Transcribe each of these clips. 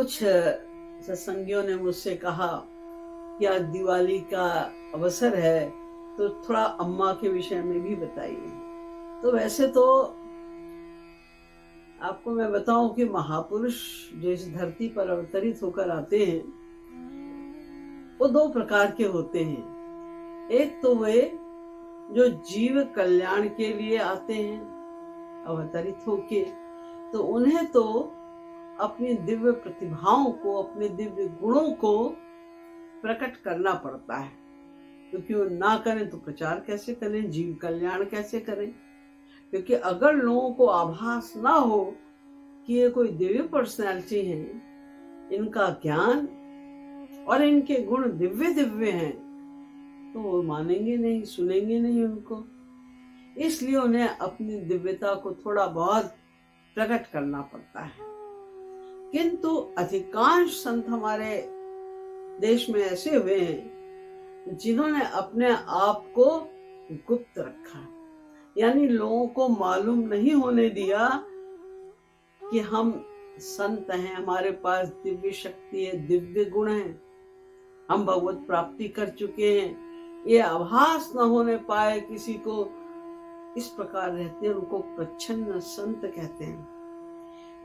कुछ सत्संगियों ने मुझसे कहा कि आज दिवाली का अवसर है तो थोड़ा अम्मा के विषय में भी बताइए। तो वैसे तो आपको मैं बताऊं कि महापुरुष जो इस धरती पर अवतरित होकर आते हैं वो दो प्रकार के होते हैं। एक तो वे जो जीव कल्याण के लिए आते हैं अवतरित होके, तो उन्हें तो अपनी दिव्य प्रतिभाओं को, अपने दिव्य गुणों को प्रकट करना पड़ता है, क्योंकि वो ना करें तो प्रचार कैसे करें, जीव कल्याण कैसे करें। क्योंकि अगर लोगों को आभास ना हो कि ये कोई दिव्य पर्सनैलिटी है, इनका ज्ञान और इनके गुण दिव्य दिव्य हैं, तो वो मानेंगे नहीं, सुनेंगे नहीं उनको। इसलिए उन्हें अपनी दिव्यता को थोड़ा बहुत प्रकट करना पड़ता है। किंतु अधिकांश संत हमारे देश में ऐसे हुए हैं जिन्होंने अपने आप को गुप्त रखा, यानी लोगों को मालूम नहीं होने दिया कि हम संत हैं, हमारे पास दिव्य शक्ति है, दिव्य गुण है, हम भगवत प्राप्ति कर चुके हैं। ये आभास न होने पाए किसी को, इस प्रकार रहते हैं। उनको प्रच्छन्न संत कहते हैं।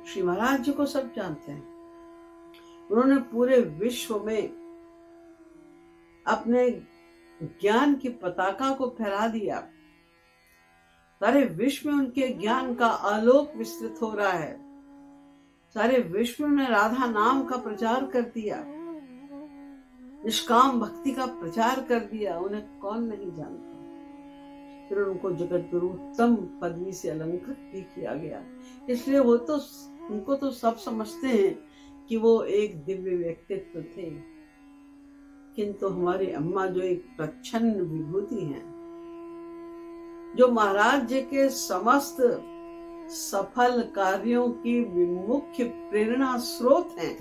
श्री महाराज जी को सब जानते हैं। उन्होंने पूरे विश्व में अपने ज्ञान की पताका को फहरा दिया। सारे विश्व में उनके ज्ञान का आलोक विस्तृत हो रहा है। सारे विश्व में राधा नाम का प्रचार कर दिया, निष्काम भक्ति का प्रचार कर दिया। उन्हें कौन नहीं जानता। फिर उनको जगत गुरु उत्तम पदवी से अलंकृत भी किया गया। इसलिए वो तो उनको तो सब समझते हैं कि वो एक दिव्य व्यक्तित्व थे। किंतु हमारी अम्मा जो एक प्रच्छन्न विभूति हैं, जो महाराज जी के समस्त सफल कार्यों की मुख्य प्रेरणा स्रोत हैं,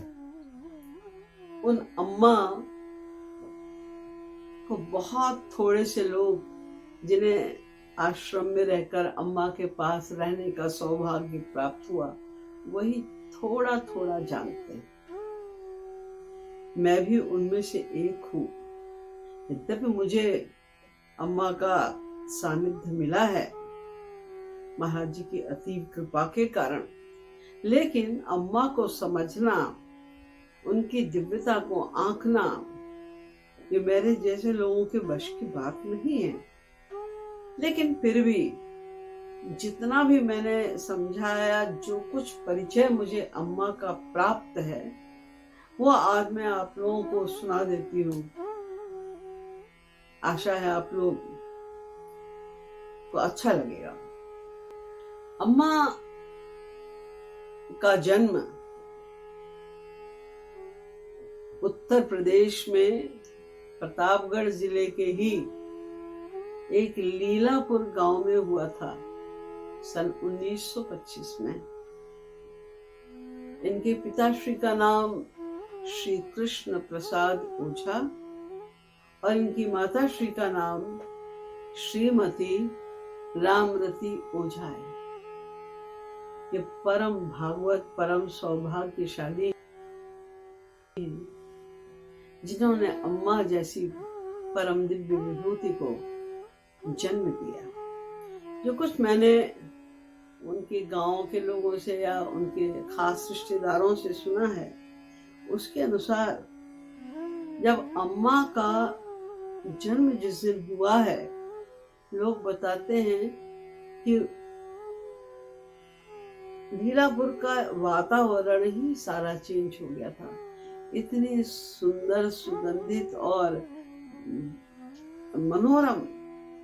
उन अम्मा को बहुत थोड़े से लोग, जिन्हें आश्रम में रहकर अम्मा के पास रहने का सौभाग्य प्राप्त हुआ, वही थोड़ा थोड़ा जानते हैं। मैं भी उनमें से एक हूँ। यद्यपि मुझे अम्मा का सानिध्य मिला है महाराज जी की अतीव कृपा के कारण, लेकिन अम्मा को समझना, उनकी दिव्यता को आंकना, ये मेरे जैसे लोगों के वश की बात नहीं है। लेकिन फिर भी जितना भी मैंने समझाया, जो कुछ परिचय मुझे अम्मा का प्राप्त है, वो आज मैं आप लोगों को सुना देती हूँ। आशा है आप लोग को अच्छा लगेगा। अम्मा का जन्म उत्तर प्रदेश में प्रतापगढ़ जिले के ही एक लीलापुर गांव में हुआ था सन 1925 में। इनके पिताश्री का नाम श्री कृष्ण प्रसाद ओझा और इनकी माताश्री का नाम श्रीमती रामरती ओझा है। ये परम भागवत, परम सौभाग्यशाली जिन्होंने अम्मा जैसी परम दिव्य विभूति को जन्म दिया। जो कुछ मैंने उनके गांव के लोगों से या उनके खास रिश्तेदारों से सुना है, उसके अनुसार जब अम्मा का जन्म जिस दिन हुआ है, लोग बताते हैं कि लीलापुर का वातावरण ही सारा चेंज हो गया था। इतनी सुंदर, सुगंधित और मनोरम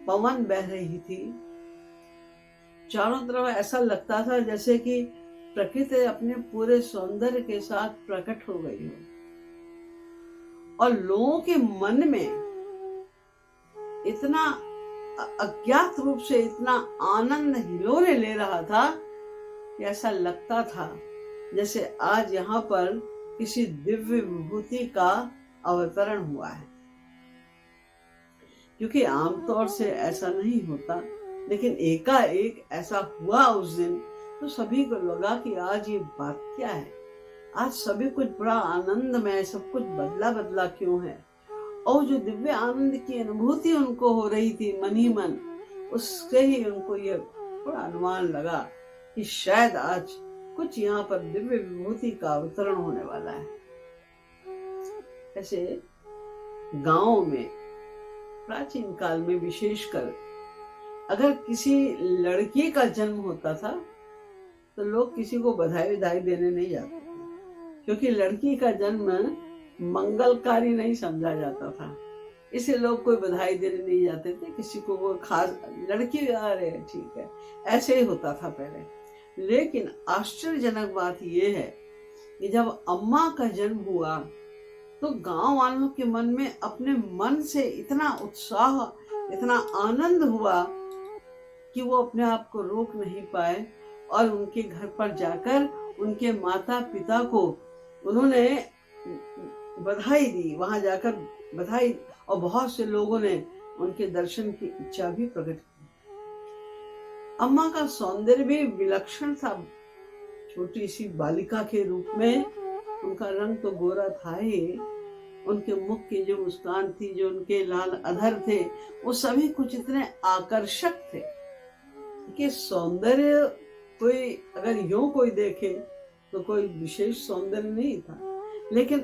पवन बह रही थी। चारों तरफ ऐसा लगता था जैसे कि प्रकृति अपने पूरे सौंदर्य के साथ प्रकट हो गई हो, और लोगों के मन में इतना अज्ञात रूप से इतना आनंद हिलोरे ले रहा था कि ऐसा लगता था जैसे आज यहाँ पर किसी दिव्य विभूति का अवतरण हुआ है। क्योंकि आमतौर से ऐसा नहीं होता, लेकिन एकाएक ऐसा हुआ उस दिन, तो सभी को लगा कि आज ये बात क्या है। आज सभी कुछ बड़ा आनंदमय, सब कुछ बदला बदला क्यों है? और जो दिव्य आनंद की अनुभूति उनको हो रही थी मन ही मन, उससे ही उनको ये थोड़ा अनुमान लगा कि शायद आज कुछ यहाँ पर दिव्य विभूति का अवतरण होने वाला है। ऐसे गांव में प्राचीन काल में विशेषकर अगर किसी लड़की का जन्म होता था तो लोग किसी को बधाई देने नहीं जाते थे, क्योंकि लड़की का जन्म मंगलकारी नहीं समझा जाता था। इसे लोग कोई बधाई देने नहीं जाते थे, किसी को वो खास लड़की आ रहे ठीक है, ऐसे ही होता था पहले। लेकिन आश्चर्यजनक बात यह है कि जब अम्मा का जन्म हुआ तो गांव वालों के मन में अपने मन से इतना उत्साह, इतना आनंद हुआ कि वो अपने आप को रोक नहीं पाए और उनके घर पर जाकर उनके माता पिता को उन्होंने बधाई दी। वहां जाकर बधाई, और बहुत से लोगों ने उनके दर्शन की इच्छा भी प्रकट की। अम्मा का सौंदर्य भी विलक्षण था। छोटी सी बालिका के रूप में उनका रंग तो गोरा था ही, उनके मुख की जो मुस्कान थी, जो उनके लाल अधर थे, वो सभी कुछ इतने आकर्षक थे कि सौंदर्य कोई अगर यूं कोई देखे तो कोई विशेष सौंदर्य नहीं था, लेकिन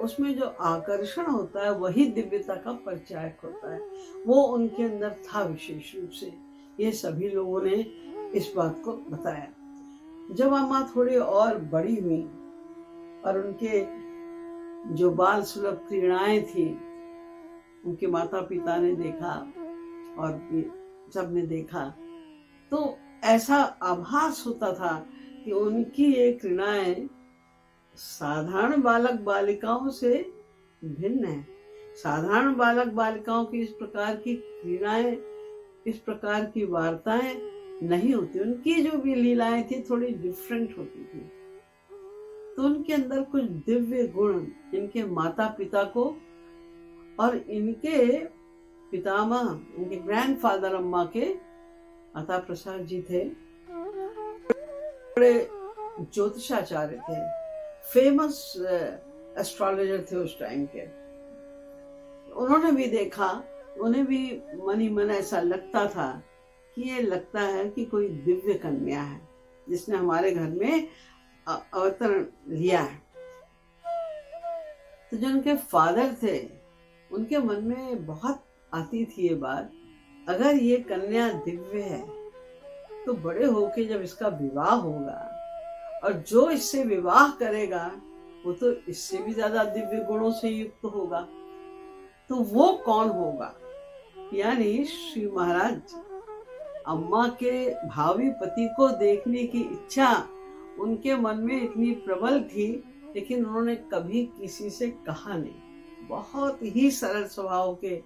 उसमें जो आकर्षण होता है वही दिव्यता का परिचायक होता है। वो उनके अंदर था विशेष रूप से। ये सभी लोगों ने इस बात को बताया। जब अम्मा थोड़ी और बड़ी हुई और उनके जो बाल सुलभ क्रीड़ाएं थी उनके माता पिता ने देखा और सबने देखा, तो ऐसा आभास होता था कि उनकी ये क्रीड़ाएं साधारण बालक बालिकाओं से भिन्न है। साधारण बालक बालिकाओं की इस प्रकार की क्रीड़ाएं, इस प्रकार की वार्ताएं नहीं होती। उनकी जो भी लीलाएं थी थोड़ी डिफरेंट होती थी। तो उनके अंदर कुछ दिव्य गुण इनके माता पिता को और इनके पितामह, इनके ग्रैंडफादर अम्मा के माता प्रसाद जी थे, बड़े ज्योतिषाचार्य थे, फेमस एस्ट्रोलॉजर थे उस टाइम के। उन्होंने भी देखा, उन्हें भी मन ही मन ऐसा लगता था कि ये लगता है कि कोई दिव्य कन्या है जिसने हमारे घर में अवतरण लिया है। तो जो उनके फादर थे उनके मन में बहुत आती थी ये बात, अगर ये कन्या दिव्य है तो बड़े होके जब इसका विवाह होगा और जो इससे विवाह करेगा वो तो इससे भी ज्यादा दिव्य गुणों से युक्त होगा, तो वो कौन होगा? यानी श्री महाराज अम्मा के भावी पति को देखने की इच्छा उनके मन में इतनी प्रबल थी, लेकिन उन्होंने कभी किसी से कहा नहीं। बहुत ही सरल स्वभाव के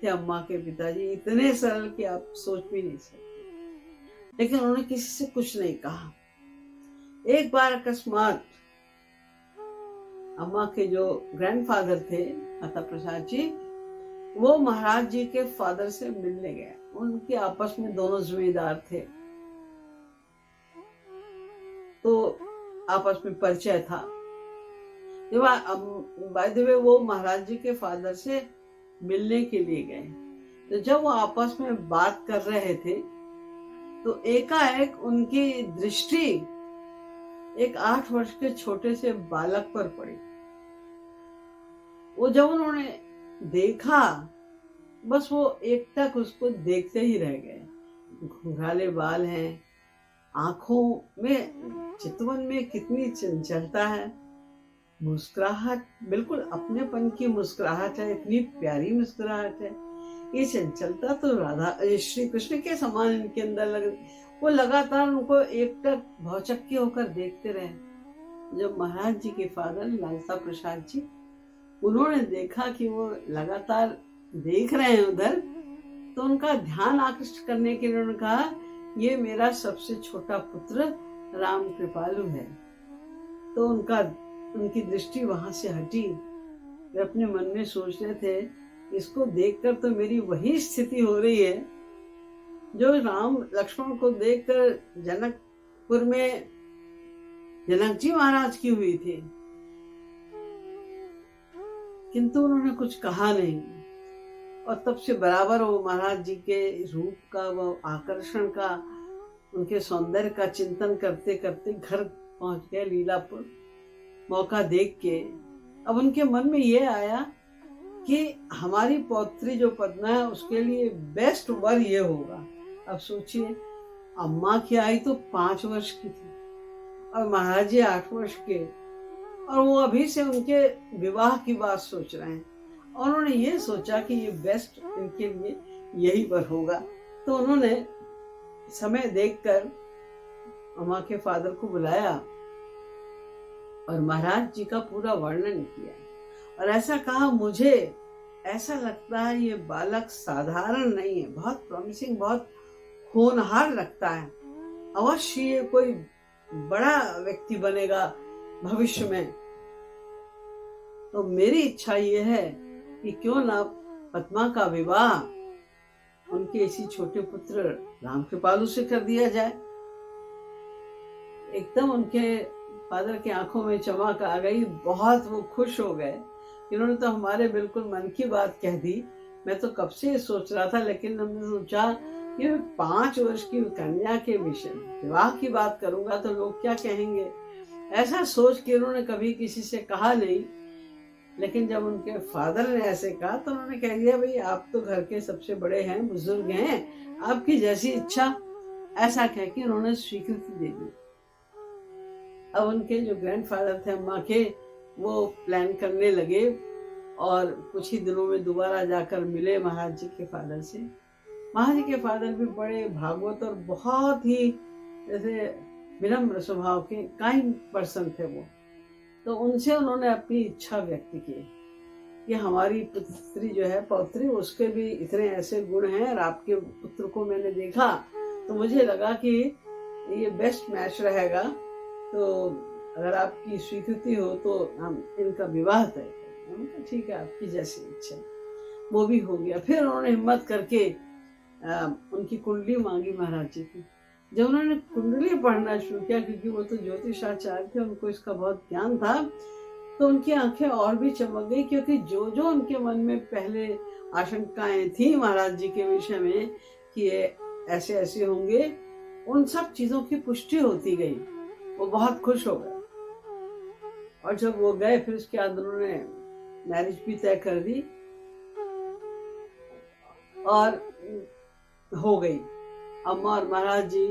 थे अम्मा के पिताजी, इतने सरल कि आप सोच भी नहीं सकते। लेकिन उन्होंने किसी से कुछ नहीं कहा। एक बार अकस्मात अम्मा के जो ग्रैंडफादर थे माता प्रसाद जी, वो महाराज जी के फादर से मिलने गए। उनके आपस में दोनों जिम्मेदार थे, तो आपस में परिचय था। बाय द वे वो महाराज जी के फादर से मिलने के लिए गए। तो जब वो आपस में बात कर रहे थे तो एकाएक उनकी दृष्टि एक 8 वर्ष के छोटे से बालक पर पड़ी। वो जब उन्होंने देखा, बस वो एकटक उसको देखते ही रह गए। घुंघराले बाल हैं, आंखों में, चितवन में कितनी चंचलता है, मुस्कुराहट बिल्कुल अपनेपन की मुस्कुराहट है, इतनी प्यारी मुस्कुराहट है। ये चंचलता तो राधा श्री कृष्ण के समान इनके अंदर लग रही। वो लगातार उनको एकटक भौचक्के होकर देखते रहे। जब महाराज जी के फादर लालता प्रसाद जी, उन्होंने देखा कि वो लगातार देख रहे हैं उधर, तो उनका ध्यान आकृष्ट करने के लिए उन्होंने कहा, ये मेरा सबसे छोटा पुत्र राम कृपालु है। तो उनकी दृष्टि वहां से हटी। वे अपने मन में सोच रहे थे, इसको देखकर तो मेरी वही स्थिति हो रही है जो राम लक्ष्मण को देखकर जनकपुर में जनक जी महाराज की हुई थी। किंतु उन्होंने कुछ कहा नहीं। और तब से बराबर वो महाराज जी के रूप का, वो आकर्षण का, उनके सौंदर्य का चिंतन करते करते घर पहुंच गए लीलापुर। मौका देख के अब उनके मन में ये आया कि हमारी पौत्री जो पद्मा है उसके लिए बेस्ट वर ये होगा। अब सोचिए, अम्मा की आई तो 5 वर्ष की थी और महाराज जी 8 वर्ष के, और वो अभी से उनके विवाह की बात सोच रहे हैं। और उन्होंने ये सोचा कि ये बेस्ट इनके लिए यही वर होगा। तो उन्होंने समय देखकर अम्मा के फादर को बुलाया और महाराज जी का पूरा वर्णन किया और ऐसा कहा, मुझे ऐसा लगता है ये बालक साधारण नहीं है, बहुत प्रॉमिसिंग, बहुत होनहार लगता है। अवश्य ये कोई बड़ा व्यक्ति बनेगा भविष्य में। तो मेरी इच्छा ये है कि क्यों ना पद्मा का विवाह उनके इसी छोटे पुत्र रामकृपालु से कर दिया जाए। एकदम उनके फादर की आंखों में चमक आ गई, बहुत वो खुश हो गए। इन्होंने तो हमारे बिल्कुल मन की बात कह दी। मैं तो कब से सोच रहा था, लेकिन हमने सोचा कि 5 वर्ष की कन्या के विषय विवाह की बात करूंगा तो लोग क्या कहेंगे। ऐसा सोच के उन्होंने कभी किसी से कहा नहीं, लेकिन जब उनके फादर ने ऐसे कहा तो उन्होंने कह दिया, भाई आप तो घर के सबसे बड़े हैं, बुजुर्ग हैं, आपकी जैसी इच्छा। ऐसा कह के उन्होंने स्वीकृति दे दी। अब उनके जो ग्रैंडफादर थे अम्मा के, वो प्लान करने लगे और कुछ ही दिनों में दोबारा जाकर मिले महाराज जी के फादर से। महाराज जी के फादर भी बड़े भागवत और बहुत ही जैसे विनम्र स्वभाव के काइंड पर्सन थे वो। तो उनसे उन्होंने अपनी इच्छा व्यक्त की कि हमारी पुत्री जो है, पौत्री, उसके भी इतने ऐसे गुण हैं और आपके पुत्र को मैंने देखा तो मुझे लगा कि ये बेस्ट मैच रहेगा। तो अगर आपकी स्वीकृति हो तो हम इनका विवाह तय करें। ठीक है, आपकी जैसी इच्छा। वो भी हो गया। फिर उन्होंने हिम्मत करके उनकी कुंडली मांगी महाराज जी की। जब उन्होंने कुंडली पढ़ना शुरू किया, क्योंकि वो तो ज्योतिषाचार्य थे, उनको इसका बहुत ज्ञान था, तो उनकी आंखें और भी चमक गई, क्योंकि जो जो उनके मन में पहले आशंकाएं थी महाराज जी के विषय में कि ये ऐसे ऐसे होंगे, उन सब चीजों की पुष्टि होती गई। वो बहुत खुश हो गए। और जब वो गए फिर उसके बाद उन्होंने मैरिज भी तय कर दी और हो गई। अम्मा और महाराज जी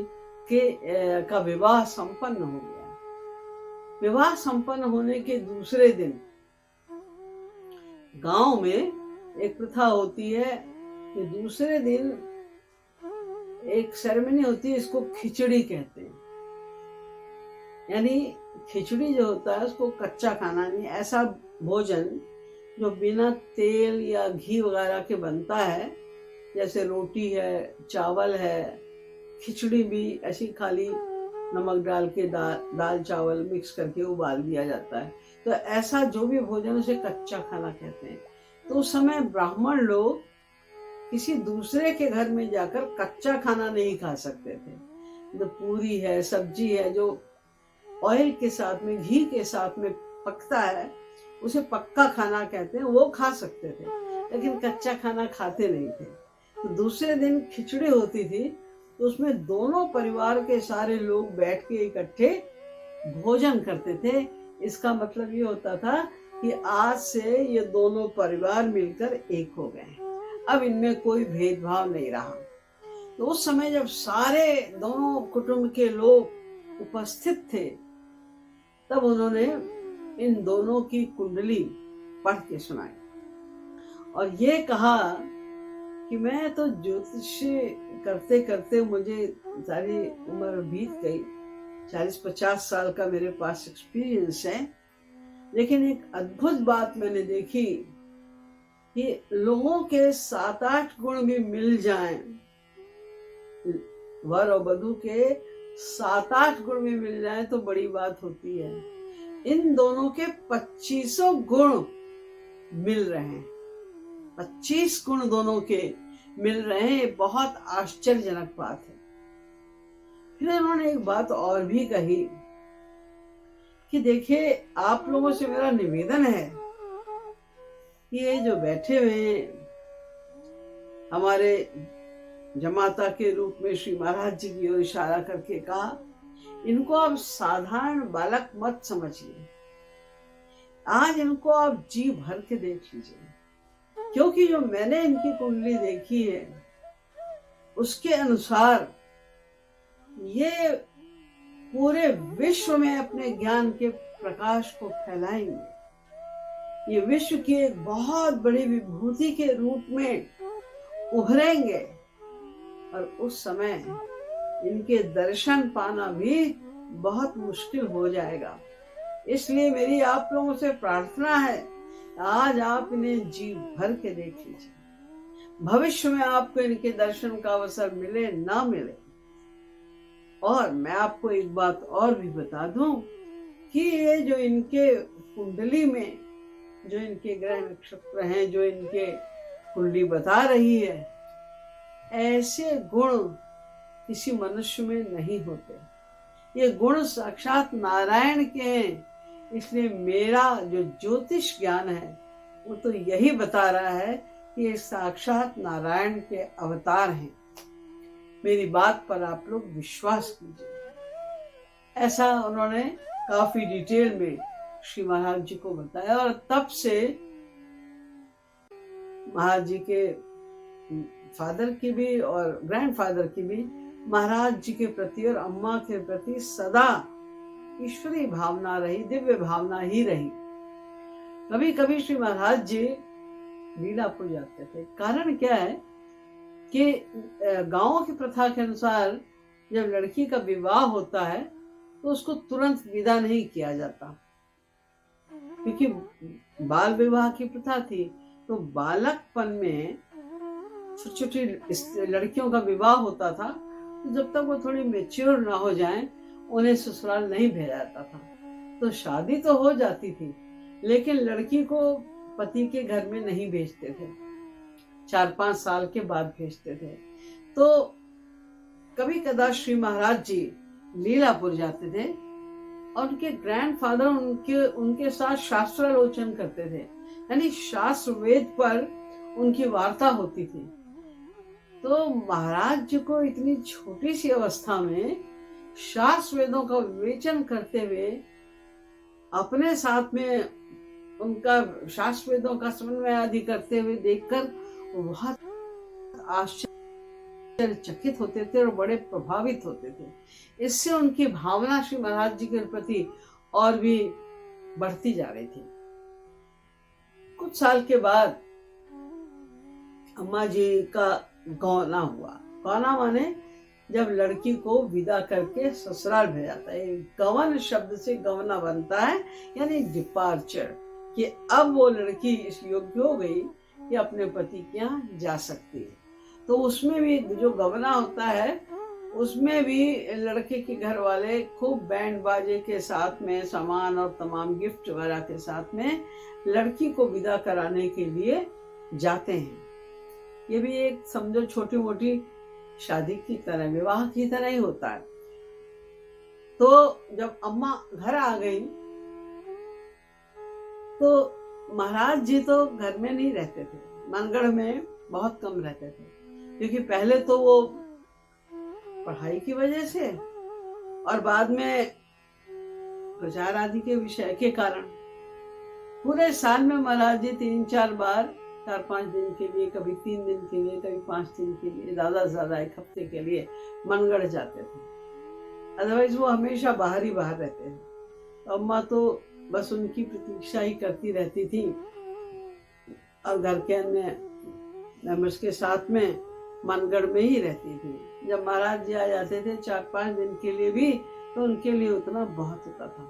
के का विवाह संपन्न हो गया। विवाह संपन्न होने के दूसरे दिन गांव में एक प्रथा होती है कि दूसरे दिन एक सेरेमनी होती है, इसको खिचड़ी कहते हैं। यानी खिचड़ी जो होता है उसको कच्चा खाना नहीं, ऐसा भोजन जो बिना तेल या घी वगैरह के बनता है, जैसे रोटी है, चावल है, खिचड़ी भी ऐसी खाली नमक डाल के दाल चावल मिक्स करके उबाल दिया जाता है। तो ऐसा जो भी भोजन उसे कच्चा खाना कहते हैं। तो उस समय ब्राह्मण लोग किसी दूसरे के घर में जाकर कच्चा खाना नहीं खा सकते थे। तो पूरी है, सब्जी है, जो ऑयल के साथ में, घी के साथ में पकता है, उसे पक्का खाना कहते हैं, वो खा सकते थे, लेकिन कच्चा खाना खाते नहीं थे। तो दूसरे दिन खिचड़ी होती थी, तो उसमें दोनों परिवार के सारे लोग बैठ के इकट्ठे भोजन करते थे। इसका मतलब ये होता था कि आज से ये दोनों परिवार मिलकर एक हो गए, अब इनमें कोई भेदभाव नहीं रहा। तो उस समय जब सारे दोनों कुटुंब के लोग उपस्थित थे, तब उन्होंने इन दोनों की कुंडली पढ़ के सुनाई और ये कहा कि मैं तो ज्योतिष करते करते मुझे सारी उम्र बीत गई, 40-50 साल का मेरे पास एक्सपीरियंस है, लेकिन एक अद्भुत बात मैंने देखी कि लोगों के 7-8 गुण भी मिल जाएं, वर और वधू के 7-8 गुण भी मिल जाएं तो बड़ी बात होती है। इन दोनों के 25 गुण मिल रहे हैं, 25 गुण दोनों के मिल रहे हैं। ये बहुत आश्चर्यजनक बात है। फिर उन्होंने एक बात और भी कही कि देखिए, आप लोगों से मेरा निवेदन है कि ये जो बैठे हुए हैं हमारे जमाता के रूप में श्री महाराज जी की ओर इशारा करके कहा, इनको आप साधारण बालक मत समझिए, आज इनको आप जी भर के देख लीजिए, क्योंकि जो मैंने इनकी कुंडली देखी है उसके अनुसार ये पूरे विश्व में अपने ज्ञान के प्रकाश को फैलाएंगे। ये विश्व की एक बहुत बड़ी विभूति के रूप में उभरेंगे और उस समय इनके दर्शन पाना भी बहुत मुश्किल हो जाएगा। इसलिए मेरी आप लोगों से प्रार्थना है, आज आप इन्हें जी भर के देख लीजिए। भविष्य में आपको इनके दर्शन का अवसर मिले ना मिले। और मैं आपको एक बात और भी बता दूं कि ये जो इनके कुंडली में जो इनके ग्रह नक्षत्र हैं, जो इनके कुंडली बता रही है, ऐसे गुण किसी मनुष्य में नहीं होते। ये गुण साक्षात नारायण के हैं। इसलिए मेरा जो ज्योतिष ज्ञान है वो तो यही बता रहा है कि ये साक्षात नारायण के अवतार हैं। मेरी बात पर आप लोग विश्वास कीजिए। ऐसा उन्होंने काफी डिटेल में श्री महाराज जी को बताया और तब से महाराज जी के फादर की भी और ग्रैंडफादर की भी महाराज जी के प्रति और अम्मा के प्रति सदा ईश्वरी भावना रही, दिव्य भावना ही रही। कभी कभी श्री महाराज जी लीलापुर जाते थे। कारण क्या है कि गांवों की प्रथा के अनुसार जब लड़की का विवाह होता है तो उसको तुरंत विदा नहीं किया जाता, क्योंकि बाल विवाह की प्रथा थी। तो बालकपन में छोटी छोटी लड़कियों का विवाह होता था, तो जब तक वो थोड़ी मेच्योर ना हो जाएं उन्हें ससुराल नहीं भेजा जाता था। तो शादी तो हो जाती थी लेकिन लड़की को पति के घर में नहीं भेजते थे, 4-5 साल के बाद भेजते थे। तो कभी कदा श्री महाराज जी लीलापुर जाते थे और उनके ग्रैंडफादर उनके साथ शास्त्रालोचन करते थे, यानी शास्त्र वेद पर उनकी वार्ता होती थी। तो महाराज जी को इतनी छोटी सी अवस्था में शास्त्र वेदों का विवेचन करते हुए अपने साथ में उनका शास्त्र वेदों का समन्वय आदि करते हुए देखकर बहुत आश्चर्यचकित होते थे और बड़े प्रभावित होते थे। इससे उनकी भावना श्री महाराज जी के प्रति और भी बढ़ती जा रही थी। कुछ साल के बाद अम्मा जी का गौना हुआ। गौना माने जब लड़की को विदा करके ससुराल भेजाता है। गवन शब्द से गवना बनता है, यानी डिपार्चर, कि अब वो लड़की इस योग्य हो गई कि अपने पति के यहाँ जा सकती है। तो उसमें भी जो गवना होता है उसमें भी लड़के के घर वाले खूब बैंड बाजे के साथ में सामान और तमाम गिफ्ट वगैरह के साथ में लड़की को विदा कराने के लिए जाते हैं। ये भी एक समझो छोटी मोटी शादी की तरह, विवाह की तरह ही होता है। तो जब अम्मा घर आ गई तो महाराज जी तो घर में नहीं रहते थे, मनगढ़ में बहुत कम रहते थे, क्योंकि पहले तो वो पढ़ाई की वजह से और बाद में प्रचार आदि के विषय के कारण पूरे साल में महाराज जी 3-4 बार, 4-5 दिन के लिए, कभी 3 दिन के लिए, कभी 5 दिन के लिए, ज्यादा से ज्यादा 1 हफ्ते के लिए मनगढ़ जाते थे। अदरवाइज वो हमेशा बाहर ही बाहर रहते थे। तो अम्मा तो बस उनकी प्रतीक्षा ही करती रहती थी और घर के अन्य मेंबर्स के साथ में मनगढ़ में ही रहती थी। जब महाराज जी आ जाते थे 4-5 दिन के लिए भी, तो उनके लिए उतना बहुत होता था।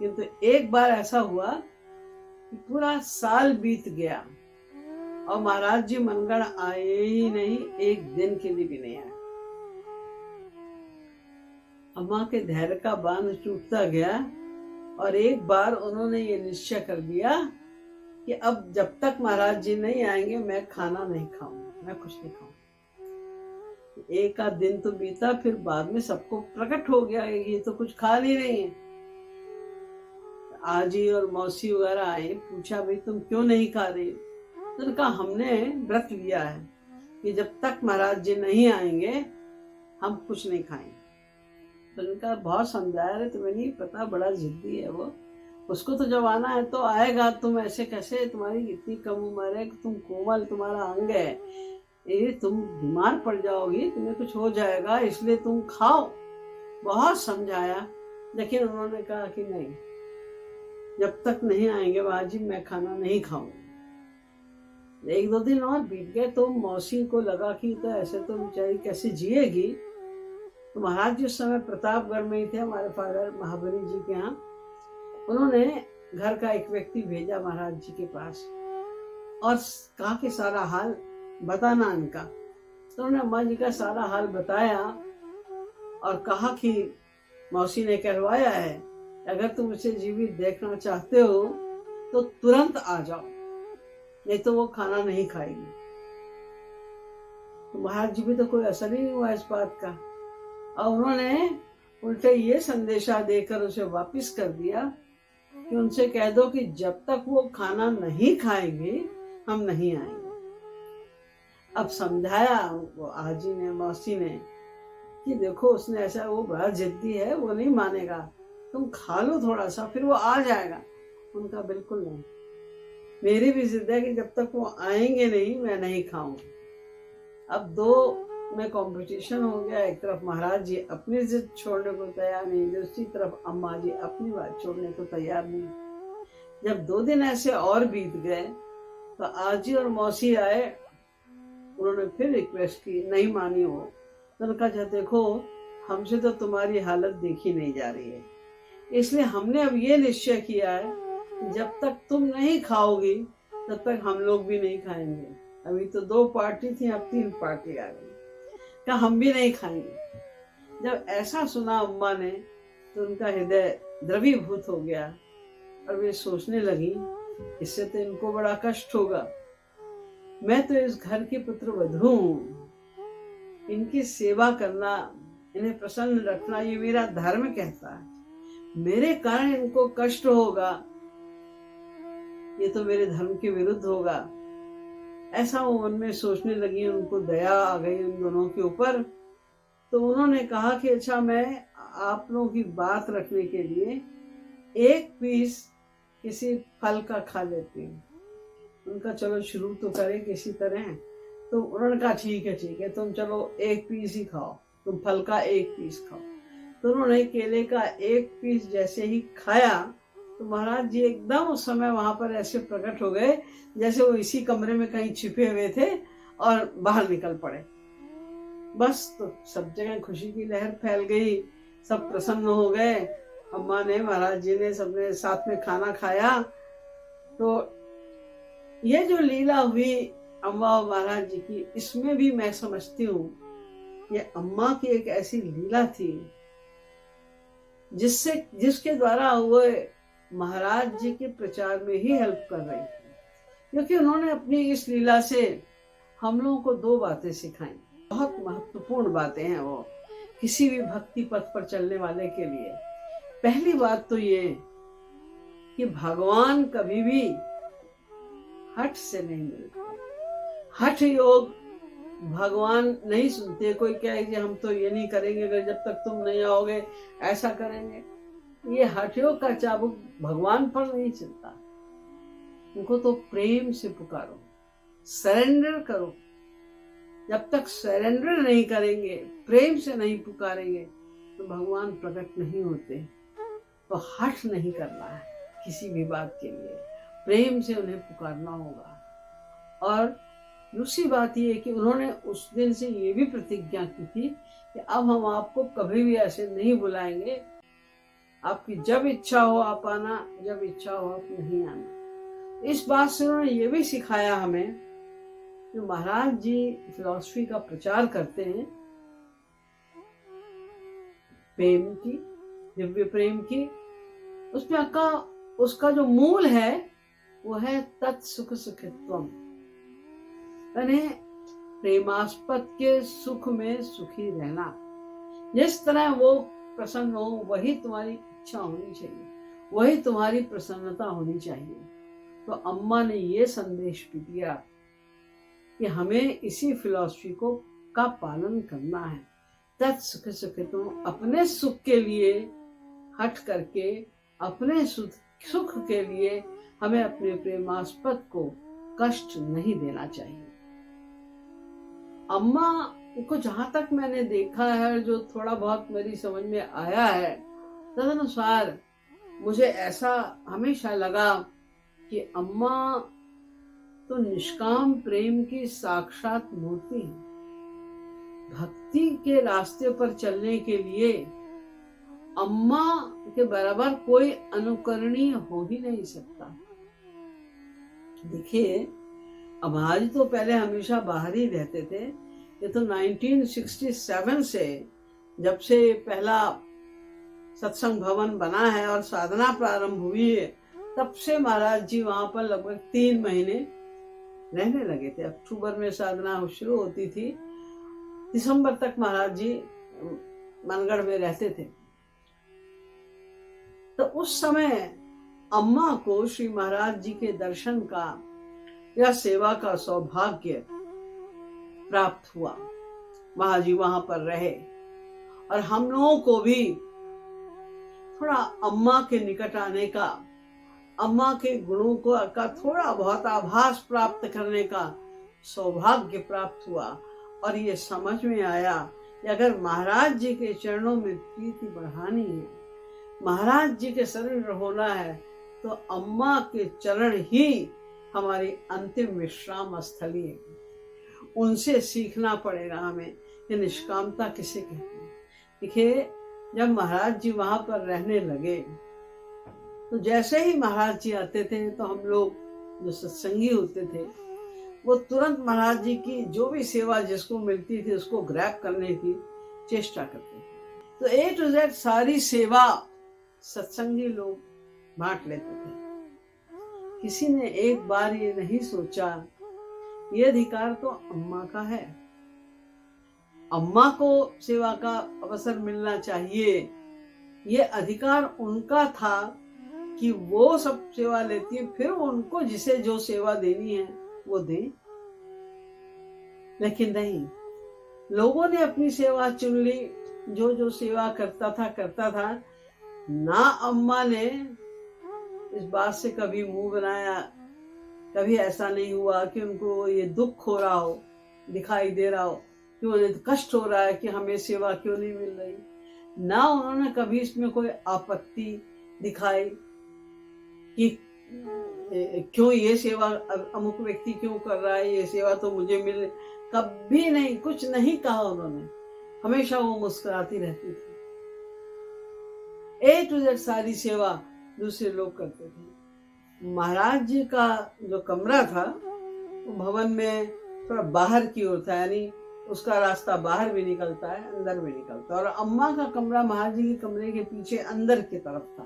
किंतु एक बार ऐसा हुआ कि पूरा साल बीत गया और महाराज जी मनगढ़ आए ही नहीं, 1 दिन के लिए भी नहीं आए। अम्मा के धैर्य का बांध टूटता गया और एक बार उन्होंने ये निश्चय कर दिया कि अब जब तक महाराज जी नहीं आएंगे मैं खाना नहीं खाऊंगा, मैं कुछ नहीं खाऊंगा। 1 आध दिन तो बीता, फिर बाद में सबको प्रकट हो गया ये तो कुछ खा नहीं रही है। आजी और मौसी वगैरह आए, पूछा भाई तुम क्यों नहीं खा रही? तो उन्होंने कहा हमने व्रत लिया है कि जब तक महाराज जी नहीं आएंगे हम कुछ नहीं खाएंगे। तो उनका बहुत समझाया, अरे तुम्हें नहीं पता, बड़ा जिद्दी है वो, उसको तो जब आना है तो आएगा, तुम ऐसे कैसे, तुम्हारी इतनी कम उम्र है, तुम कोमल, तुम्हारा अंग है, ये तुम बीमार पड़ जाओगी, तुम्हें कुछ हो जाएगा, इसलिए तुम खाओ। बहुत समझाया, लेकिन उन्होंने कहा कि नहीं, जब तक नहीं आएंगे बाजी मैं खाना नहीं खाऊंगा। 1-2 दिन और बीत गए तो मौसी को लगा कि तो ऐसे तो बेचारी कैसे जिएगी। तो महाराज जी उस समय प्रतापगढ़ में ही थे, हमारे फादर महाबली जी के यहाँ। उन्होंने घर का एक व्यक्ति भेजा महाराज जी के पास और कहा कि सारा हाल बताना इनका। तो उन्होंने अम्मा जी का सारा हाल बताया और कहा कि मौसी ने कहवाया है, अगर तुम उसे जीवित देखना चाहते हो तो तुरंत आ जाओ, नहीं तो वो खाना नहीं खाएगी। तो महाराज जी भी तो कोई असर ही नहीं हुआ इस बात का, और उन्होंने उल्टे ये संदेशा देकर उसे वापस कर दिया कि उनसे कह दो कि जब तक वो खाना नहीं खाएंगे हम नहीं आएंगे। अब समझाया वो आजी ने, मौसी ने, कि देखो उसने ऐसा, वो बड़ा जिद्दी है, वो नहीं मानेगा, तुम खा लो थोड़ा सा फिर वो आ जाएगा। उनका बिल्कुल नहीं, मेरी भी जिद है कि जब तक वो आएंगे नहीं मैं नहीं खाऊंगी। अब 2 में कंपटीशन हो गया, एक तरफ महाराज जी अपनी जिद छोड़ने को तैयार नहीं, दूसरी तरफ अम्मा जी अपनी बात छोड़ने को तैयार नहीं। जब 2 दिन ऐसे और बीत गए तो आजी और मौसी आए, उन्होंने फिर रिक्वेस्ट की, नहीं मानी वो। तो उन्होंने कहा देखो हमसे तो तुम्हारी हालत देखी नहीं जा रही है, इसलिए हमने अब ये निश्चय किया है जब तक तुम नहीं खाओगी तब तक हम लोग भी नहीं खाएंगे। अभी तो 2 पार्टी थी, अब 3 पार्टी आ गई, क्या हम भी नहीं खाएंगे। जब ऐसा सुना अम्मा ने तो उनका हृदय द्रवीभूत हो गया और वे सोचने लगी, इससे तो इनको बड़ा कष्ट होगा, मैं तो इस घर की पुत्रवधू हूँ, इनकी सेवा करना, इन्हें प्रसन्न रखना ये मेरा धर्म कहता है, मेरे कारण इनको कष्ट होगा, ये तो मेरे धर्म के विरुद्ध होगा। ऐसा वो मन में सोचने लगी, उनको दया आ गई उन दोनों के ऊपर। तो उन्होंने कहा कि अच्छा मैं आप लोगों की बात रखने के लिए 1 पीस किसी फल का खा लेती हूँ। उनका चलो शुरू तो करें किसी तरह। तो उन्होंने कहा ठीक है तुम चलो 1 पीस ही खाओ, तुम फल का 1 पीस खाओ। तो उन्होंने केले का 1 पीस जैसे ही खाया तो महाराज जी एकदम उस समय वहां पर ऐसे प्रकट हो गए जैसे वो इसी कमरे में कहीं छिपे हुए थे और बाहर निकल पड़े। बस तो सब जगह खुशी की लहर फैल गई, सब प्रसन्न हो गए। अम्मा ने, महाराज जी ने, सबने साथ में खाना खाया। तो ये जो लीला हुई अम्मा और महाराज जी की, इसमें भी मैं समझती हूँ ये अम्मा की एक ऐसी लीला थी जिसके द्वारा वो महाराज जी के प्रचार में ही हेल्प कर रही थी, क्योंकि उन्होंने अपनी इस लीला से हम लोगों को 2 बातें सिखाई, बहुत महत्वपूर्ण बातें हैं वो किसी भी भक्ति पथ पर चलने वाले के लिए। पहली बात तो ये कि भगवान कभी भी हठ से नहीं मिलते। हठ योग भगवान नहीं सुनते। कोई कहे कि हम तो ये नहीं करेंगे अगर जब तक तुम नहीं आओगे, ऐसा करेंगे, ये हठ योग का चाबुक भगवान पर नहीं चलता। उनको तो प्रेम से पुकारो, सरेंडर करो। जब तक सरेंडर नहीं करेंगे, प्रेम से नहीं पुकारेंगे तो भगवान प्रकट नहीं होते। तो हठ नहीं करना है किसी भी बात के लिए, प्रेम से उन्हें पुकारना होगा। और दूसरी बात ये कि उन्होंने उस दिन से ये भी प्रतिज्ञा की थी कि अब हम आपको कभी भी ऐसे नहीं बुलाएंगे, आपकी जब इच्छा हो आप आना, जब इच्छा हो आप नहीं आना। इस बात से उन्होंने ये भी सिखाया हमें कि महाराज जी फिलॉसफी का प्रचार करते हैं, प्रेम की, दिव्य प्रेम की। उसमें उसका जो मूल है वो है तत्सुख सुखित्वम, यानी प्रेमास्पद के सुख में सुखी रहना। जिस तरह वो प्रसन्न हो वही तुम्हारी इच्छा होनी चाहिए, वही तुम्हारी प्रसन्नता होनी चाहिए। तो अम्मा ने ये संदेश भी दिया कि हमें इसी फिलॉसफी को का पालन करना है। तत्सुख सुखितुम, अपने सुख के लिए हट करके, अपने सुख के लिए हमें अपने प्रेमास्पद को कष्ट नहीं देना चाहिए। अम्मा को जहां तक मैंने देखा है, जो थोड़ा बहुत मेरी समझ में आया है, तदनुसार मुझे ऐसा हमेशा लगा कि अम्मा तो निष्काम प्रेम की साक्षात मूर्ति है। भक्ति के रास्ते पर चलने के लिए अम्मा के बराबर कोई अनुकरणीय हो ही नहीं सकता। देखिए, अम्मा जी तो पहले हमेशा बाहर ही रहते थे। ये तो 1967 से, जब से पहला सत्संग भवन बना है और साधना प्रारंभ हुई है, तब से महाराज जी वहां पर लगभग 3 महीने रहने लगे थे। अक्टूबर में साधना शुरू होती थी, दिसंबर तक महाराज जी मनगढ़ में रहते थे। तो उस समय अम्मा को श्री महाराज जी के दर्शन का या सेवा का सौभाग्य प्राप्त हुआ। महाराज जी वहां पर रहे और हम लोगों को भी थोड़ा अम्मा के निकट आने का, अम्मा के गुणों को का थोड़ा बहुत आभास प्राप्त करने का सौभाग्य प्राप्त हुआ। और ये समझ में आया कि अगर महाराज जी के चरणों में प्रीति बढ़ानी है, महाराज जी के शरण होना है, तो अम्मा के चरण ही हमारी अंतिम विश्राम स्थली है। उनसे सीखना पड़ेगा हमें कि निष्कामता किसे कहते हैं। देखिए, जब महाराज जी वहां पर रहने लगे, तो जैसे ही महाराज जी आते थे, तो हम लोग जो सत्संगी होते थे, वो तुरंत महाराज जी की जो भी सेवा जिसको मिलती थी उसको ग्रैब करने की चेष्टा करते थे। तो A to Z सारी सेवा सत्संगी लोग बांट लेते थे। किसी ने एक बार ये नहीं सोचा, ये अधिकार तो अम्मा का है, अम्मा को सेवा का अवसर मिलना चाहिए। ये अधिकार उनका था कि वो सब सेवा लेती है, फिर उनको जिसे जो सेवा देनी है वो दे। लेकिन नहीं, लोगों ने अपनी सेवा चुन ली, जो जो सेवा करता था। ना अम्मा ने इस बात से कभी मुंह बनाया, कभी ऐसा नहीं हुआ कि उनको ये दुख हो रहा हो, दिखाई दे रहा हो कि उन्हें कष्ट हो रहा है कि हमें सेवा क्यों नहीं मिल रही। ना उन्होंने कभी इसमें कोई आपत्ति दिखाई कि क्यों ये सेवा अमुक व्यक्ति क्यों कर रहा है, ये सेवा तो मुझे मिल, कभी नहीं, कुछ नहीं कहा उन्होंने। हमेशा वो मुस्कुराती रहती थी। A to Z सारी सेवा दूसरे लोग करते थे। महाराज जी का जो कमरा था वो भवन में थोड़ा बाहर की ओर था, यानी उसका रास्ता बाहर भी निकलता है, अंदर भी निकलता है। और अम्मा का कमरा महाराज जी के कमरे के पीछे अंदर की तरफ था।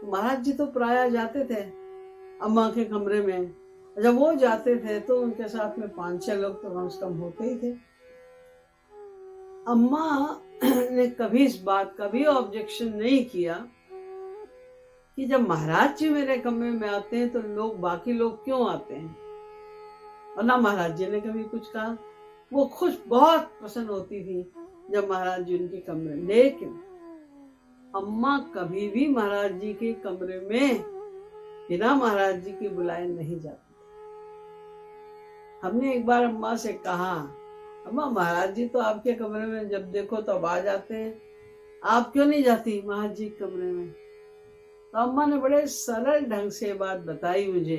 महाराज जी तो प्रायः जाते थे अम्मा के कमरे में। जब वो जाते थे तो उनके साथ में 5-6 लोग तो कम से कम होते ही थे। अम्मा ने कभी इस बात का भी ऑब्जेक्शन नहीं किया कि जब महाराज जी मेरे कमरे में आते हैं तो लोग, बाकी लोग क्यों आते हैं। और ना महाराज जी ने कभी कुछ कहा। वो खुश, बहुत प्रसन्न होती थी जब महाराज जी उनके कमरे। लेकिन अम्मा कभी भी महाराज जी के कमरे में बिना महाराज जी के बुलाए नहीं जाती। हमने एक बार अम्मा से कहा, अम्मा महाराज जी तो आपके कमरे में जब देखो तब आ जाते हैं, आप क्यों नहीं जाती महाराज जी के कमरे में। तो अम्मा ने बड़े सरल ढंग से बात बताई मुझे।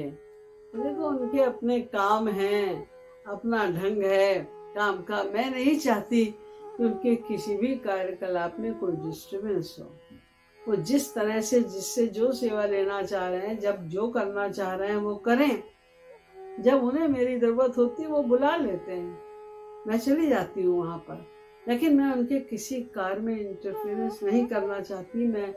देखो, उनके अपने काम हैं, अपना ढंग है काम का। मैं नहीं चाहती कि उनके किसी भी कार्यकलाप में कोई डिस्टर्बेंस हो। वो जिस तरह से, जिससे जो सेवा लेना चाह रहे हैं, जब जो करना चाह रहे हैं वो करें। जब उन्हें मेरी जरूरत होती है वो बुला लेते हैं, मैं चली जाती हूँ वहां पर। लेकिन मैं उनके किसी कार्य में इंटरफेरेंस नहीं करना चाहती, मैं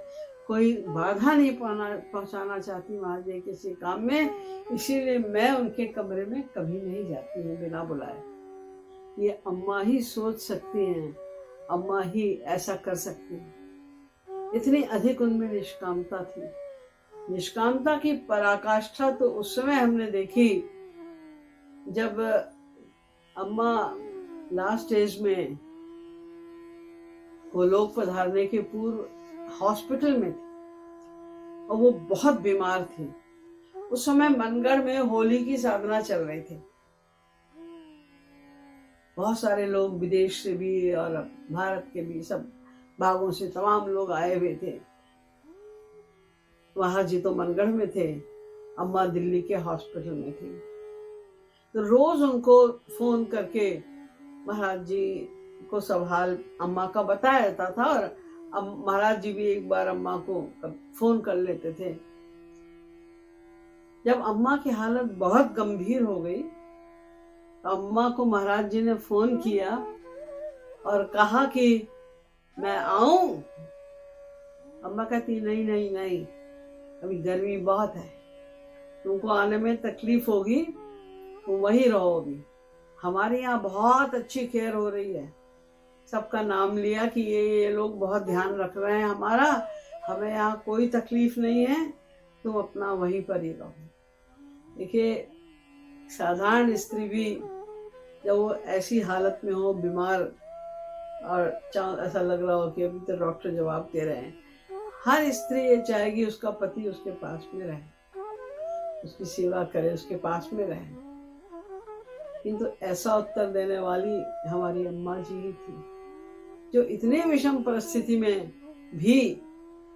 कोई बाधा नहीं पहुंचाना चाहती महाराज जी किसी काम में। इसीलिए मैं उनके कमरे में कभी नहीं जाती हूँ बिना बुलाए। ये अम्मा ही सोच सकती हैं, अम्मा ही ऐसा कर सकती हैं। इतनी अधिक उनमें निष्कामता थी। निष्कामता की पराकाष्ठा तो उस समय हमने देखी जब अम्मा लास्ट स्टेज में वो लोग पधारने के पूर्व हॉस्पिटल में थी और वो बहुत बीमार थी। उस समय मनगढ़ में होली की साधना चल रही थी। बहुत सारे लोग विदेश से भी और भारत के भी सब भागों से तमाम लोग आए हुए थे। महाराज जी तो मनगढ़ में थे, अम्मा दिल्ली के हॉस्पिटल में थी। तो रोज उनको फोन करके महाराज जी को सब हाल अम्मा का बताया जाता था और महाराज जी भी एक बार अम्मा को फोन कर लेते थे। जब अम्मा की हालत बहुत गंभीर हो गई तो अम्मा को महाराज जी ने फोन किया और कहा कि मैं आऊं। अम्मा कहती नहीं नहीं नहीं, अभी गर्मी बहुत है, तुमको आने में तकलीफ होगी, तुम वहीं रहो। अभी हमारे यहाँ बहुत अच्छी केयर हो रही है। सबका नाम लिया कि ये लोग बहुत ध्यान रख रहे हैं हमारा, हमें यहाँ कोई तकलीफ नहीं है, तुम अपना वहीं पर ही रहो। देखिए, साधारण स्त्री भी जब वो ऐसी हालत में हो, बीमार, और ऐसा लग रहा हो कि अभी तो डॉक्टर जवाब दे रहे हैं, हर स्त्री ये चाहेगी उसका पति उसके पास में रहे, उसकी सेवा करे, उसके पास में रहे। किंतु ऐसा उत्तर देने वाली हमारी अम्मा जी ही थी, जो इतने विषम परिस्थिति में भी,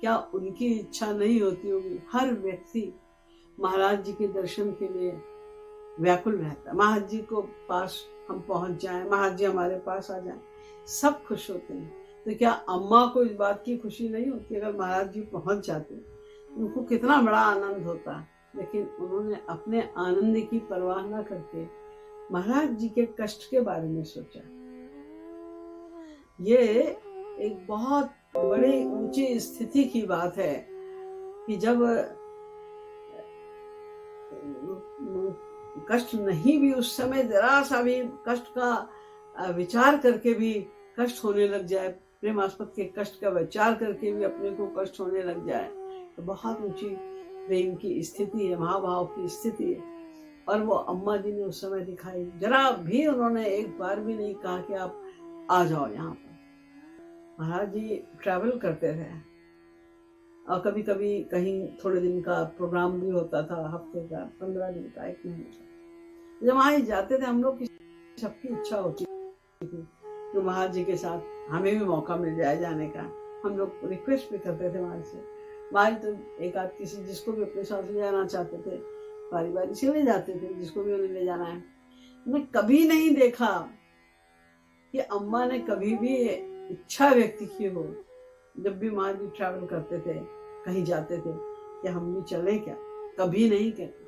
क्या उनकी इच्छा नहीं होती होगी? हर व्यक्ति महाराज जी के दर्शन के लिए व्याकुल रहता है। महाराज जी को पास हम पहुंच जाएं, महाराज जी हमारे पास आ जाएं, सब खुश होते हैं। तो क्या अम्मा को इस बात की खुशी नहीं होती अगर महाराज जी पहुंच जाते? उनको कितना बड़ा आनंद होता। लेकिन उन्होंने अपने आनंद की परवाह न करके महाराज जी के कष्ट के बारे में सोचा। ये एक बहुत बड़ी ऊंची स्थिति की बात है कि जब कष्ट नहीं भी, उस समय जरा सा भी कष्ट का विचार करके भी कष्ट होने लग जाए, प्रेमास्पद के कष्ट का विचार करके भी अपने को कष्ट होने लग जाए, तो बहुत ऊंची प्रेम की स्थिति है, महाभाव की स्थिति है। और वो अम्मा जी ने उस समय दिखाई। जरा भी उन्होंने एक बार भी नहीं कहा कि आप आ जाओ यहाँ पर। महाराज जी ट्रैवल करते रहे और कभी कभी कहीं थोड़े दिन का प्रोग्राम भी होता था, हफ्ते का, 15 दिन का, 1 महीने का। जब वहाँ जाते थे हम लोग की सबकी इच्छा होती थी तो महाराज जी के साथ हमें भी मौका मिल जाए जाने का। हम लोग रिक्वेस्ट भी करते थे महाराज से। महाराज तो एक आध किसी जिसको भी अपने साथ ले जाना चाहते थे, बारी बारी से ले जाते थे, जिसको भी उन्हें ले जाना है। मैं कभी नहीं देखा कि अम्मा ने कभी भी इच्छा व्यक्त की हो, जब भी महाराज जी ट्रैवल करते थे, कहीं जाते थे, कि हम भी चले क्या। कभी नहीं कहते,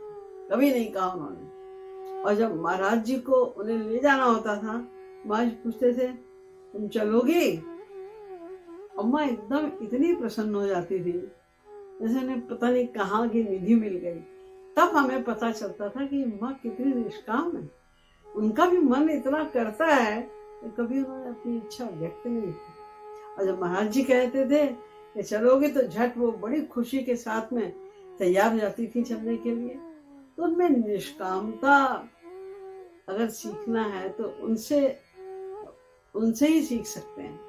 कभी नहीं कहा उन्होंने। और जब महाराज जी को उन्हें ले जाना होता था, महाराज पूछते थे तुम चलोगी? अम्मा एकदम इतनी प्रसन्न हो जाती थी जैसे उन्हें पता नहीं कहाँ की निधि मिल गई। तब हमें पता चलता था कि अम्मा कितनी निष्काम है, उनका भी मन इतना करता है कि कभी उन्होंने अपनी इच्छा व्यक्त नहीं की। और जब महाराज जी कहते थे कि चलोगे, तो झट वो बड़ी खुशी के साथ में तैयार हो जाती थी चलने के लिए। तो उनमें निष्कामता अगर सीखना है तो उनसे ही सीख सकते हैं।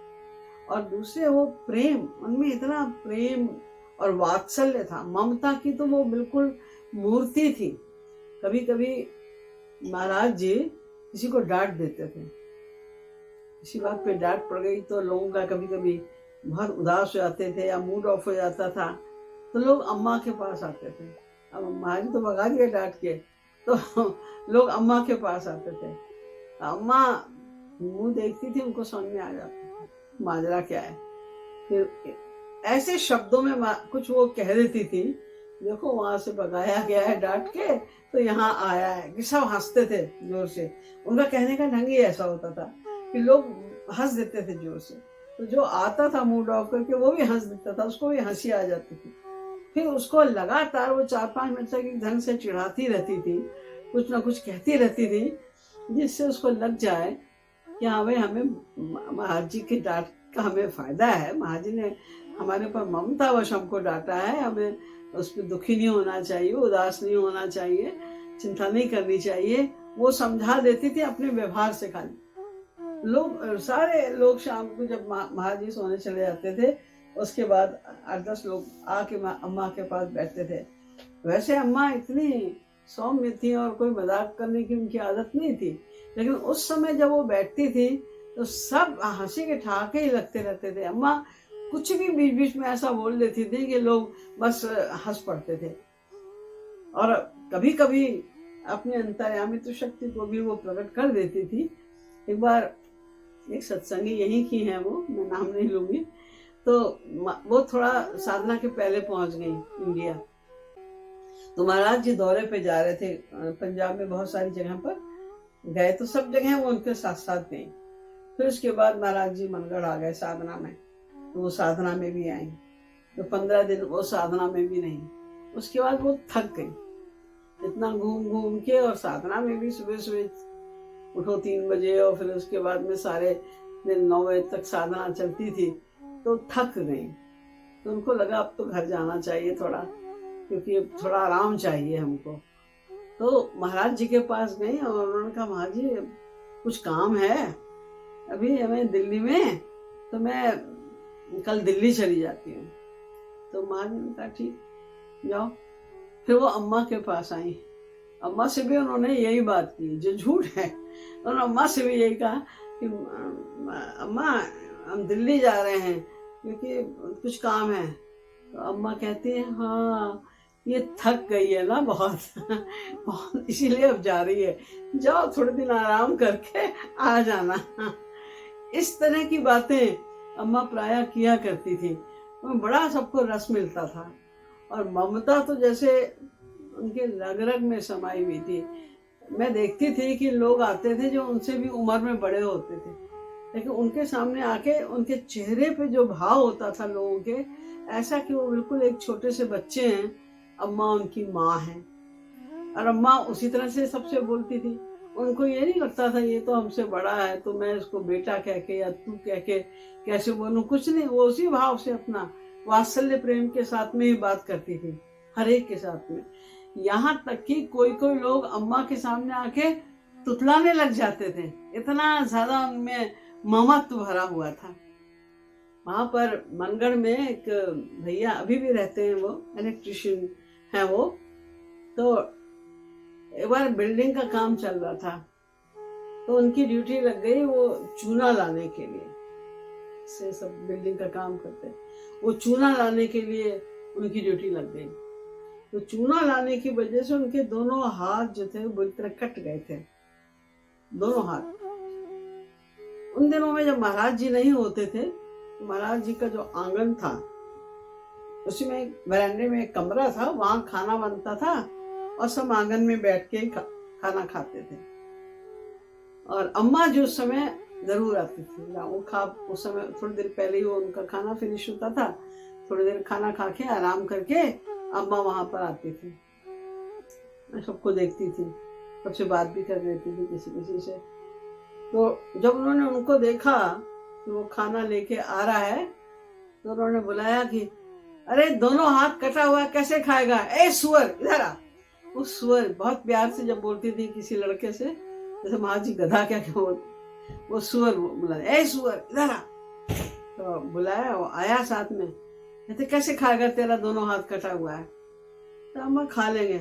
और दूसरे वो प्रेम, उनमें इतना प्रेम और वात्सल्य था, ममता की तो वो बिल्कुल मूर्ति थी। कभी कभी महाराज जी किसी को डांट देते थे, किसी बात पे डांट पड़ गई तो लोगों का कभी कभी बहुत उदास हो जाते थे या मूड ऑफ हो जाता था, तो लोग अम्मा के पास आते थे। अब महाराज जी तो भगा दिए डांट के, तो लोग अम्मा के पास आते थे। अम्मा मुंह देखती थी, उनको समझ में आ जाता था माजरा क्या है। फिर ऐसे शब्दों में कुछ वो कह देती थी, देखो वहां से भगाया गया है डांट के, तो यहाँ आया है, कि सब हंसते थे जोर से। उनका कहने का ढंग ही ऐसा होता था कि लोग हंस देते थे जोर से। तो जो आता था मूड ऑफ करके वो भी हंस देता था, उसको भी हंसी आ जाती थी। फिर उसको लगातार वो 4-5 मिनट तक एक ढंग से चिढ़ाती रहती थी, कुछ ना कुछ कहती रहती थी, जिससे उसको लग जाए कि हाँ भाई, हमें महाराज जी की डांट का हमें फायदा है, महाराज जी ने हमारे पर ममतावश हमको डांटा है, हमें उस पर दुखी नहीं होना चाहिए, उदास नहीं होना चाहिए, चिंता नहीं करनी चाहिए, वो समझा देती थी अपने व्यवहार से। खाली लोग, सारे लोग शाम को जब महाराज जी सोने चले जाते थे, उसके बाद 8-10 लोग आके अम्मा के पास बैठते थे। वैसे अम्मा इतनी सौम्य थी और कोई मजाक करने की उनकी आदत नहीं थी, लेकिन उस समय जब वो बैठती थी तो सब हंसी के ठहाके ही लगते रहते थे। अम्मा कुछ भी बीच बीच में ऐसा बोल देती थी कि लोग बस हंस पड़ते थे। और कभी कभी अपनी अंतर्यामी तो शक्ति को भी वो प्रकट कर देती थी। एक बार एक सत्संगी यहीं की है, वो मैं नाम नहीं लूंगी, तो वो थोड़ा साधना के पहले पहुंच गई इंडिया। तो महाराज जी दौरे पे जा रहे थे, पंजाब में बहुत सारी जगह पर गए, तो सब जगह वो उनके साथ साथ गई। फिर उसके बाद महाराज जी मनगढ़ आ गए साधना में, तो वो साधना में भी आई। तो 15 दिन वो साधना में भी नहीं। उसके बाद वो थक गई इतना घूम घूम के, और साधना में भी सुबह सुबह उठो 3 बजे, और फिर उसके बाद में सारे दिन 9 बजे तक साधना चलती थी, तो थक गई। तो उनको लगा अब तो घर जाना चाहिए थोड़ा, क्योंकि थोड़ा आराम चाहिए हमको। तो महाराज जी के पास गई और उन्होंने कहा, महाराज जी कुछ काम है अभी हमें दिल्ली में, तो मैं कल दिल्ली चली जाती हूँ। तो महाराज ने कहा ठीक जाओ। फिर वो अम्मा के पास आई। अम्मा से भी उन्होंने यही बात की, जो झूठ है। उन्होंने अम्मा से भी यही कहा कि अम्मा हम दिल्ली जा रहे हैं क्योंकि कुछ काम है। तो अम्मा कहती है, हाँ ये थक गई है ना बहुत बहुत, इसीलिए अब जा रही है, जाओ थोड़े दिन आराम करके आ जाना। इस तरह की बातें अम्मा प्रायः किया करती थी। बड़ा सबको रस मिलता था, और ममता तो जैसे उनके रग रग में समाई हुई थी। मैं देखती थी कि लोग आते थे जो उनसे भी उम्र में बड़े होते थे, लेकिन उनके सामने आके उनके चेहरे पे जो भाव होता था लोगों के, ऐसा कि वो बिल्कुल एक छोटे से बच्चे हैं, अम्मा उनकी माँ है। और अम्मा उसी तरह से सबसे बोलती थी। उनको ये नहीं लगता था ये तो हमसे बड़ा है तो मैं इसको बेटा कह के या तू कह के कैसे बोलूं, कुछ नहीं। वो उसी भाव से अपना वात्सल्य प्रेम के साथ में ही बात करती थी, हर एक के साथ में। यहाँ तक कि कोई कोई लोग अम्मा के सामने आके तुतलाने लग जाते थे, इतना ज्यादा उनमें ममत्व भरा हुआ था। वहां पर मनगढ़ में एक भैया अभी भी रहते हैं, वो इलेक्ट्रिशियन है वो। तो एक बार बिल्डिंग का काम चल रहा था, तो उनकी ड्यूटी लग गई वो चूना लाने के लिए। से सब बिल्डिंग का काम करते हैं, वो चूना लाने के लिए उनकी ड्यूटी लग गई। तो चूना लाने की वजह से उनके दोनों हाथ जो थे बुरी तरह कट गए थे, दोनों हाथ। उन दिनों में जब महाराज जी नहीं होते थे, तो महाराज जी का जो आंगन था उसमें बरामदे में एक कमरा था, वहां खाना बनता था और सब आंगन में बैठ के खाना खाते थे। और अम्मा जो उस समय जरूर आती थी, वो खा उस समय थोड़ी देर पहले ही वो उनका खाना फिनिश होता था, थोड़ी देर खाना खा के आराम करके अम्मा वहां पर आती थी। मैं सबको देखती थी, सबसे बात भी कर लेती थी किसी किसी से। तो जब उन्होंने उनको देखा कि वो खाना लेके आ रहा है, तो उन्होंने बुलाया कि अरे दोनों हाथ कटा हुआ है कैसे खाएगा, ए सुअर इधर आ। वो सुअर बहुत प्यार से जब बोलती थी किसी लड़के से, जैसे महाराज जी गधा क्या क्या बोलते, वो सुअर बुलाया, ए सुअर इधर आ। तो बुलाया, वो आया साथ में। कहते कैसे खाएगा, तेरा दोनों हाथ कटा हुआ है। तो अम्मा खा लेंगे।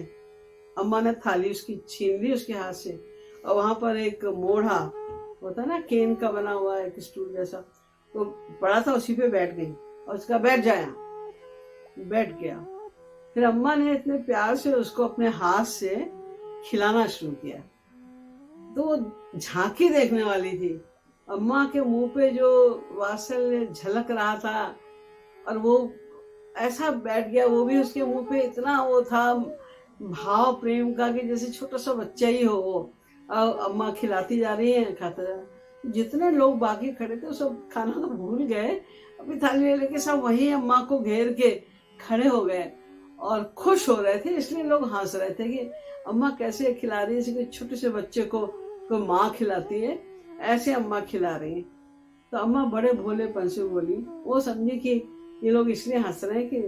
अम्मा ने थाली उसकी छीन ली उसके हाथ से, और वहां पर एक मोढ़ा होता है ना, केन का बना हुआ एक स्टूल जैसा, तो पड़ा था, उसी पे बैठ गई और उसका बैठ जाया, बैठ गया। फिर अम्मा ने इतने प्यार से उसको अपने हाथ से खिलाना शुरू किया। तो झांकी देखने वाली थी, अम्मा के मुंह पे जो वात्सल्य झलक रहा था, और वो ऐसा बैठ गया, वो भी उसके मुंह पे इतना वो था भाव प्रेम का कि जैसे छोटा सा बच्चा ही हो वो। अम्मा खिलाती जा रही है, खाता जा रहा। जितने लोग बाकी खड़े थे सब खाना तो भूल गए, अपनी थाली लेके सब वही अम्मा को घेर के खड़े हो गए और खुश हो रहे थे। इसलिए लोग हंस रहे थे कि अम्मा कैसे खिला रही है, जैसे छोटे से बच्चे को माँ खिलाती है, ऐसे अम्मा खिला रही है। तो अम्मा बड़े भोलेपन से बोली, वो समझी कि ये लोग इसलिए हंस रहे हैं कि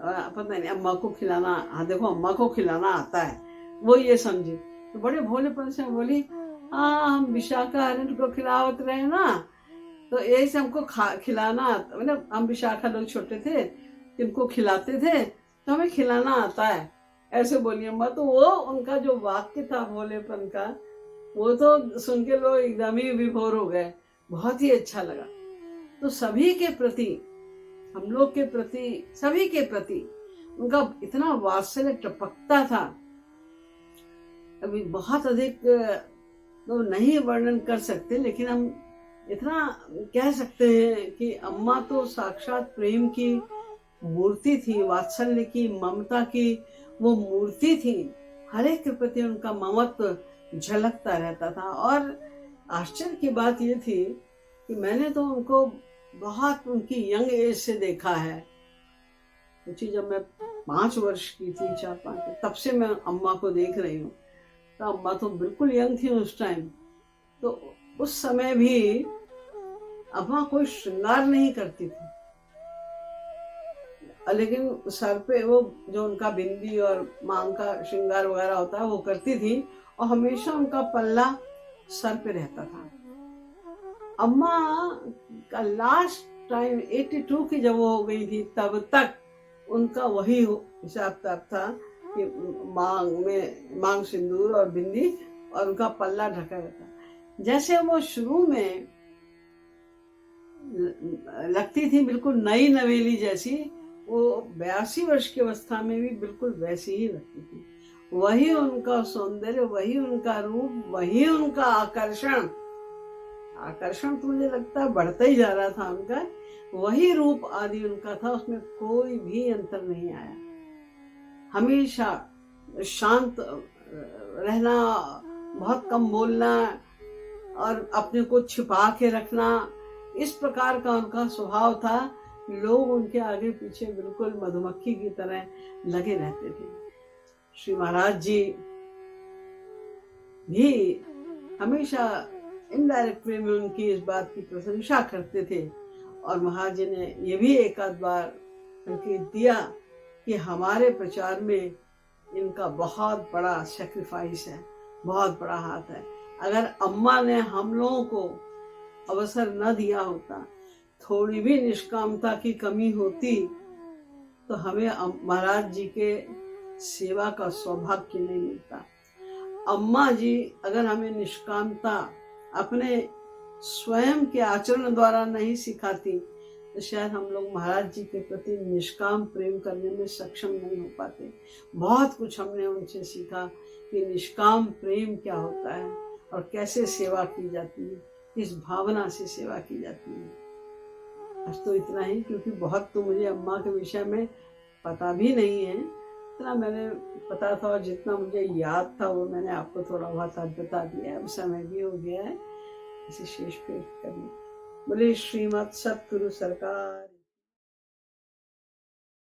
पता नहीं अम्मा को खिलाना, हाँ देखो अम्मा को खिलाना आता है, वो ये समझे। तो बड़े भोलेपन से बोली, हाँ हम विशाखा हरण को खिलावत रहे ना, तो यही से हमको खिलाना, मतलब हम विशाखा लोग छोटे थे, तिनको खिलाते थे, तो हमें खिलाना आता है, ऐसे बोली अम्मा। तो वो उनका जो वाक्य था भोलेपन का, वो तो सुन के लोग एकदम ही विभोर हो गए, बहुत ही अच्छा लगा। तो सभी के प्रति, हम लोग के प्रति, सभी के प्रति उनका इतना वात्सल्य टपकता था, अभी बहुत अधिक तो नहीं वर्णन कर सकते, लेकिन हम इतना कह सकते हैं कि अम्मा तो साक्षात प्रेम की मूर्ति थी, वात्सल्य की, ममता की वो मूर्ति थी। हर एक के प्रति उनका ममत्व झलकता रहता था। और आश्चर्य की बात ये थी कि मैंने तो उनको बहुत उनकी यंग एज से देखा है। सोचिए जब मैं 5 वर्ष की थी, 4-5, तब से मैं अम्मा को देख रही हूँ। तो अम्मा तो बिल्कुल यंग थी उस टाइम। तो उस समय भी अम्मा कोई श्रृंगार नहीं करती थी, लेकिन सर पे वो जो उनका बिंदी और मांग का श्रृंगार वगैरह होता है वो करती थी, और हमेशा उनका पल्ला सर पे रहता था। अम्मा का लास्ट टाइम 82 की जब वो हो गई थी, तब तक उनका वही हिसाब किताब था कि मांग सिंदूर और बिंदी और उनका पल्ला ढका रहता। जैसे वो शुरू में लगती थी बिल्कुल नई नवेली जैसी, वो 82 वर्ष की अवस्था में भी बिल्कुल वैसी ही लगती थी। वही उनका सौंदर्य, वही उनका रूप, वही उनका आकर्षण तो मुझे लगता है बढ़ता ही जा रहा था उनका। वही रूप आदि उनका था, उसमें कोई भी अंतर नहीं आया। हमेशा शांत रहना, बहुत कम बोलना और अपने को छिपा के रखना, इस प्रकार का उनका स्वभाव था। लोग उनके आगे पीछे बिल्कुल मधुमक्खी की तरह लगे रहते थे। श्री महाराज जी भी हमेशा इनडायरेक्ट वे में उनकी इस बात की प्रशंसा करते थे। और महाराज जी ने ये भी एक आध बार संकेत दिया कि हमारे प्रचार में इनका बहुत बड़ा सैक्रिफाइस है, बहुत बड़ा हाथ है। अगर अम्मा ने हम लोगों को अवसर न दिया होता, थोड़ी भी निष्कामता की कमी होती, तो हमें महाराज जी के सेवा का सौभाग्य नहीं मिलता। अम्मा जी अगर हमें निष्कामता अपने स्वयं के आचरण द्वारा नहीं सिखाती, तो शायद हम लोग महाराज जी के प्रति निष्काम प्रेम करने में सक्षम नहीं हो पाते। बहुत कुछ हमने उनसे सीखा कि निष्काम प्रेम क्या होता है और कैसे सेवा की जाती है, किस भावना से सेवा की जाती है। आज तो इतना ही, क्योंकि बहुत तो मुझे अम्मा के विषय में पता भी नहीं है। इतना मैंने पता था और जितना मुझे याद था वो मैंने आपको थोड़ा बहुत आज बता दिया। अब समय भी हो गया है इसे शेष पेश करने। बोले श्रीमद् सतगुरु सरकार।